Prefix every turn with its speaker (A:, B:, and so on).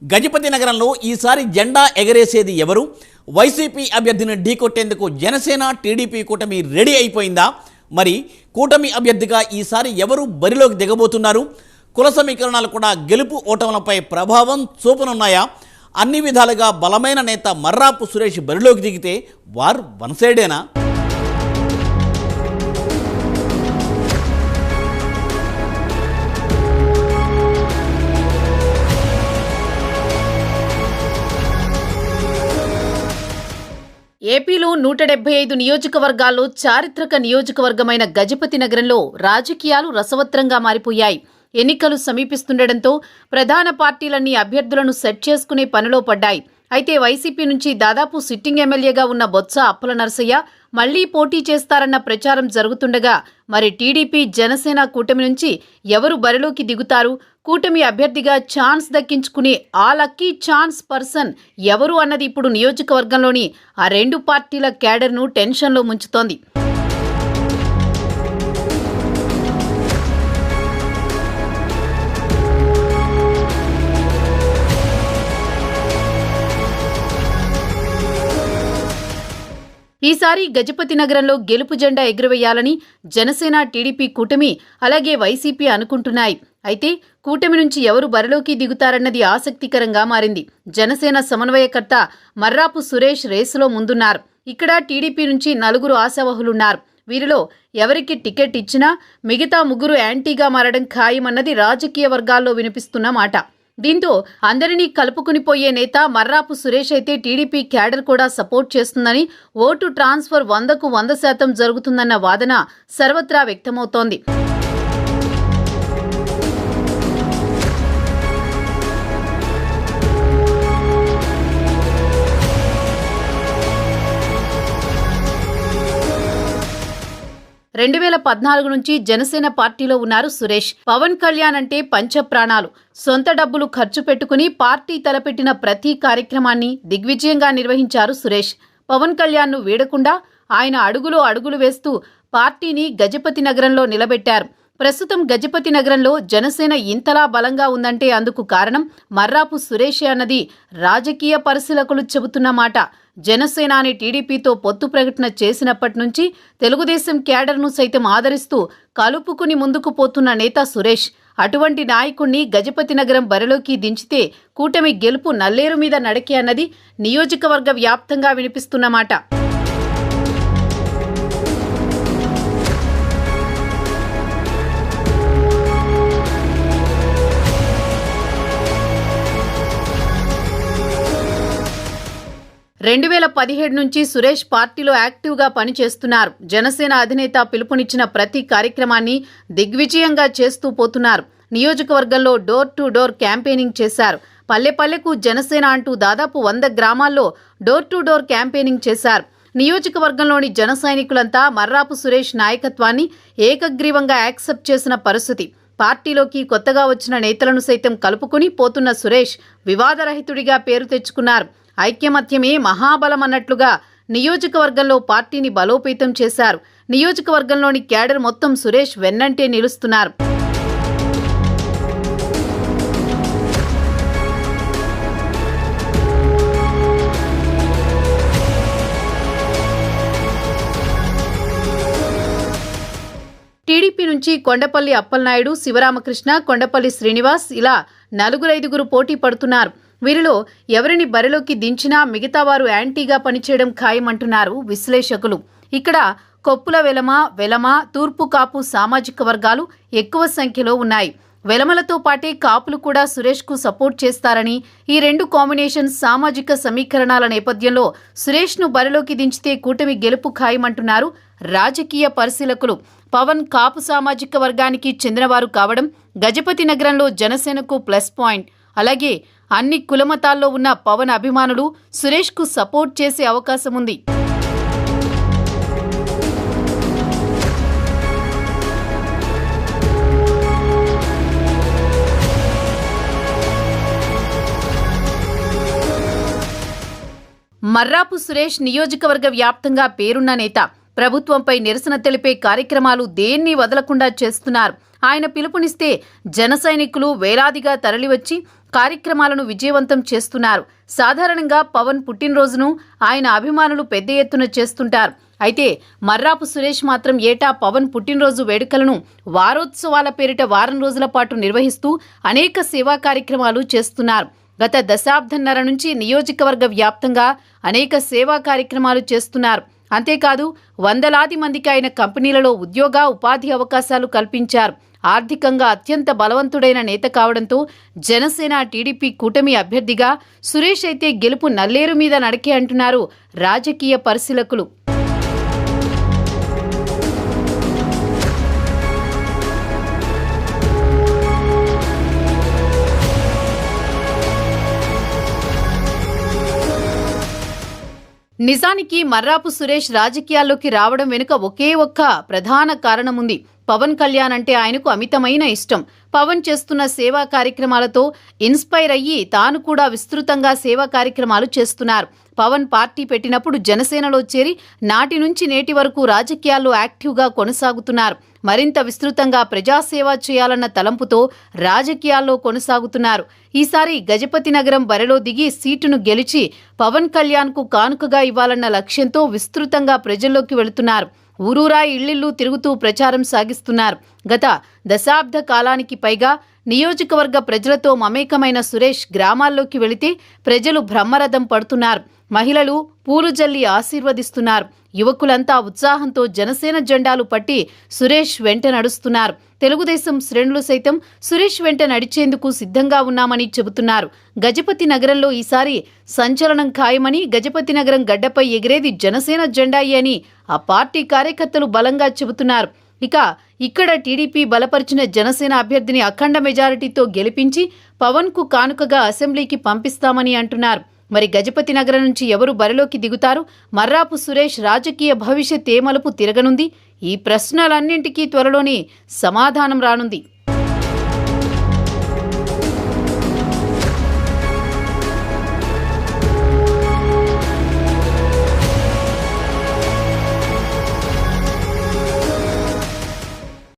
A: గజపతి నగరంలో ఈసారి జెండా ఎగరేసేది ఎవరు? వైసీపీ అభ్యర్థిని ఢీకొట్టేందుకు జనసేన టీడీపీ కూటమి రెడీ అయిపోయిందా? మరి కూటమి అభ్యర్థిగా ఈసారి ఎవరు బరిలోకి దిగబోతున్నారు? కుల సమీకరణాలు కూడా గెలుపు ఓటములపై ప్రభావం చూపనున్నాయా? అన్ని విధాలుగా బలమైన నేత మర్రాపు సురేష్ బరిలోకి దిగితే వారు వన్ సైడేనా?
B: ఏపీలో 175 నియోజకవర్గాల్లో చారిత్రక నియోజకవర్గమైన గజపతి నగరంలో రాజకీయాలు రసవత్రంగా మారిపోయాయి. ఎన్నికలు సమీపిస్తుండటంతో ప్రధాన పార్టీలన్నీ అభ్యర్థులను సెట్ చేసుకునే పనిలో పడ్డాయి. అయితే వైసీపీ నుంచి దాదాపు సిట్టింగ్ ఎమ్మెల్యేగా ఉన్న బొత్స అప్పల నరసయ్య మళ్లీ పోటీ చేస్తారన్న ప్రచారం జరుగుతుండగా, మరి టీడీపీ జనసేన కూటమి నుంచి ఎవరు బరిలోకి దిగుతారు? కూటమి అభ్యర్థిగా ఛాన్స్ దక్కించుకునే ఆ లక్కీ ఛాన్స్ పర్సన్ ఎవరు అన్నది ఇప్పుడు నియోజకవర్గంలోని ఆ రెండు పార్టీల క్యాడర్ను టెన్షన్లో ముంచుతోంది. ఈసారి గజపతి నగరంలో గెలుపు జెండా ఎగురవేయాలని జనసేన టీడీపీ కూటమి అలాగే వైసీపీ అనుకుంటున్నాయి. అయితే కూటమి నుంచి ఎవరు బరిలోకి దిగుతారన్నది ఆసక్తికరంగా మారింది. జనసేన సమన్వయకర్త మర్రాపు సురేష్ రేసులో ముందున్నారు. ఇక్కడ టీడీపీ నుంచి 4 ఆశావహులున్నారు. వీరిలో ఎవరికి టికెట్ ఇచ్చినా మిగతా 3 యాంటీగా మారడం ఖాయమన్నది రాజకీయ వర్గాల్లో వినిపిస్తున్న మాట. దీంతో అందరినీ కలుపుకునిపోయే నేత మర్రాపు సురేష్ అయితే టీడీపీ క్యాడర్ కూడా సపోర్ట్ చేస్తుందని, ఓటు ట్రాన్స్ఫర్ 100కు 100% జరుగుతుందన్న వాదన సర్వత్రా వ్యక్తమవుతోంది. రెండు 2014 నుంచి జనసేన పార్టీలో ఉన్నారు సురేష్. పవన్ కళ్యాణ్ అంటే పంచప్రాణాలు. సొంత డబ్బులు ఖర్చు పెట్టుకుని పార్టీ తలపెట్టిన ప్రతి కార్యక్రమాన్ని దిగ్విజయంగా నిర్వహించారు సురేష్. పవన్ కళ్యాణ్ను వీడకుండా ఆయన అడుగులో అడుగులు వేస్తూ పార్టీని గజపతి నగరంలో నిలబెట్టారు. ప్రస్తుతం గజపతి నగరంలో జనసేన ఇంతలా బలంగా ఉందంటే అందుకు కారణం మర్రాపు సురేషే అన్నది రాజకీయ పరిశీలకులు చెబుతున్న మాట. జనసేనాని టీడీపీతో పొత్తు ప్రకటన చేసినప్పటి నుంచి తెలుగుదేశం క్యాడర్ను సైతం ఆదరిస్తూ కలుపుకుని ముందుకు పోతున్న నేత సురేష్. అటువంటి నాయకుణ్ణి గజపతి నగరం బరిలోకి దించితే కూటమి గెలుపు నల్లేరు మీద నడకే అన్నది నియోజకవర్గ వ్యాప్తంగా వినిపిస్తున్న మాట. రెండు 2017 నుంచి సురేష్ పార్టీలో యాక్టివ్గా పనిచేస్తున్నారు. జనసేన అధినేత పిలుపునిచ్చిన ప్రతి కార్యక్రమాన్ని దిగ్విజయంగా చేస్తూ పోతున్నారు. నియోజకవర్గంలో డోర్ టు డోర్ క్యాంపెయినింగ్ చేశారు. పల్లె పల్లెకు జనసేన అంటూ దాదాపు 100 గ్రామాల్లో డోర్ టు డోర్ క్యాంపెయినింగ్ చేశారు. నియోజకవర్గంలోని జన సైనికులంతా మర్రాపు సురేష్ నాయకత్వాన్ని ఏకగ్రీవంగా యాక్సెప్ట్ చేసిన పరిస్థితి. పార్టీలోకి కొత్తగా వచ్చిన నేతలను సైతం కలుపుకుని పోతున్న సురేష్ వివాదరహితుడిగా పేరు తెచ్చుకున్నారు. ఐక్యమత్యమే మహాబలం అన్నట్లుగా నియోజకవర్గంలో పార్టీని బలోపేతం చేశారు. నియోజకవర్గంలోని క్యాడర్ మొత్తం సురేష్ వెన్నంటే నిలుస్తున్నారు. టీడీపీ నుంచి కొండపల్లి అప్పలనాయుడు, శివరామకృష్ణ, కొండపల్లి శ్రీనివాస్ ఇలా 4-5 పోటీ పడుతున్నారు. వీరిలో ఎవరిని బరిలోకి దించినా మిగతా వారు యాంటీగా పనిచేయడం ఖాయమంటున్నారు విశ్లేషకులు. ఇక్కడ కొప్పుల వెలమ, తూర్పు కాపు సామాజిక వర్గాలు ఎక్కువ సంఖ్యలో ఉన్నాయి. వెలమలతో పాటే కాపులు కూడా సురేష్కు సపోర్ట్ చేస్తారని, ఈ 2 కాంబినేషన్ సామాజిక సమీకరణాల నేపథ్యంలో సురేష్ను బరిలోకి దించితే కూటమి గెలుపు ఖాయమంటున్నారు రాజకీయ పరిశీలకులు. పవన్ కాపు సామాజిక వర్గానికి చెందినవారు కావడం గజపతి నగరంలో జనసేనకు ప్లస్ పాయింట్. అలాగే అన్ని కులమతాల్లో ఉన్న పవన్ అభిమానులు సురేష్కు సపోర్ట్ చేసే అవకాశం ఉంది. మర్రాపు సురేష్ నియోజకవర్గ వ్యాప్తంగా పేరున్న నేత. ప్రభుత్వంపై నిరసన తెలిపే కార్యక్రమాలు దేన్ని వదలకుండా చేస్తున్నారు. ఆయన పిలుపునిస్తే జన సైనికులు వేలాదిగా తరలివచ్చి కార్యక్రమాలను విజయవంతం చేస్తున్నారు. సాధారణంగా పవన్ పుట్టినరోజును ఆయన అభిమానులు పెద్ద ఎత్తున చేస్తుంటారు. అయితే మర్రాపు సురేష్ మాత్రం ఏటా పవన్ పుట్టినరోజు వేడుకలను వారోత్సవాల పేరిట వారం రోజుల పాటు నిర్వహిస్తూ అనేక సేవా కార్యక్రమాలు చేస్తున్నారు. గత దశాబ్దన్నర నుంచి నియోజకవర్గ వ్యాప్తంగా అనేక సేవా కార్యక్రమాలు చేస్తున్నారు. అంతేకాదు వందలాది మందికి ఆయన కంపెనీలలో ఉద్యోగ ఉపాధి అవకాశాలు కల్పించారు. ఆర్థికంగా అత్యంత బలవంతుడైన నేత కావడంతో జనసేన టీడీపీ కూటమి అభ్యర్థిగా సురేష్ అయితే గెలుపు నల్లేరు మీద నడకే అంటున్నారు రాజకీయ పరిశీలకులు. నిజానికి మర్రాపు సురేష్ రాజకీయాల్లోకి రావడం వెనుక ఒకే ఒక్క ప్రధాన కారణం ఉంది. పవన్ కళ్యాణ్ అంటే ఆయనకు అమితమైన ఇష్టం. పవన్ చేస్తున్న సేవా కార్యక్రమాలతో ఇన్స్పైర్ అయ్యి తాను కూడా విస్తృతంగా సేవా కార్యక్రమాలు చేస్తున్నారు. పవన్ పార్టీ పెట్టినప్పుడు జనసేనలో చేరి నాటి నుంచి నేటి వరకు రాజకీయాల్లో యాక్టివ్గా కొనసాగుతున్నారు. మరింత విస్తృతంగా ప్రజాసేవ చేయాలన్న తలంపుతో రాజకీయాల్లో కొనసాగుతున్నారు. ఈసారి గజపతి నగరం బరిలో దిగి సీటును గెలిచి పవన్ కళ్యాణ్కు కానుకగా ఇవ్వాలన్న లక్ష్యంతో విస్తృతంగా ప్రజల్లోకి వెళుతున్నారు. ఊరూరా ఇళ్లిళ్లు తిరుగుతూ ప్రచారం సాగిస్తున్నారు. గత దశాబ్ద కాలానికి పైగా నియోజకవర్గ ప్రజలతో మమేకమైన సురేష్ గ్రామాల్లోకి వెళితే ప్రజలు బ్రహ్మరథం పడుతున్నారు. మహిళలు పూలు జల్లి ఆశీర్వదిస్తున్నారు. యువకులంతా ఉత్సాహంతో జనసేన జెండాలు పట్టి సురేష్ వెంట నడుస్తున్నారు. తెలుగుదేశం శ్రేణులు సైతం సురేష్ వెంట నడిచేందుకు సిద్ధంగా ఉన్నామని చెబుతున్నారు. గజపతి నగరంలో ఈసారి సంచలనం ఖాయమని, గజపతి నగరం గడ్డపై ఎగిరేది జనసేన జెండాయే అని ఆ పార్టీ కార్యకర్తలు బలంగా చెబుతున్నారు. ఇక ఇక్కడ టీడీపీ బలపరిచిన జనసేన అభ్యర్థిని అఖండ మెజారిటీతో గెలిపించి పవన్కు కానుకగా అసెంబ్లీకి పంపిస్తామని అంటున్నారు. మరి గజపతి నగరం నుంచి ఎవరు బరిలోకి దిగుతారు? మర్రాపు సురేష్ రాజకీయ భవిష్యత్ ఏ మలుపు తిరగనుంది? ఈ ప్రశ్నలన్నింటికీ త్వరలోనే సమాధానం రానుంది.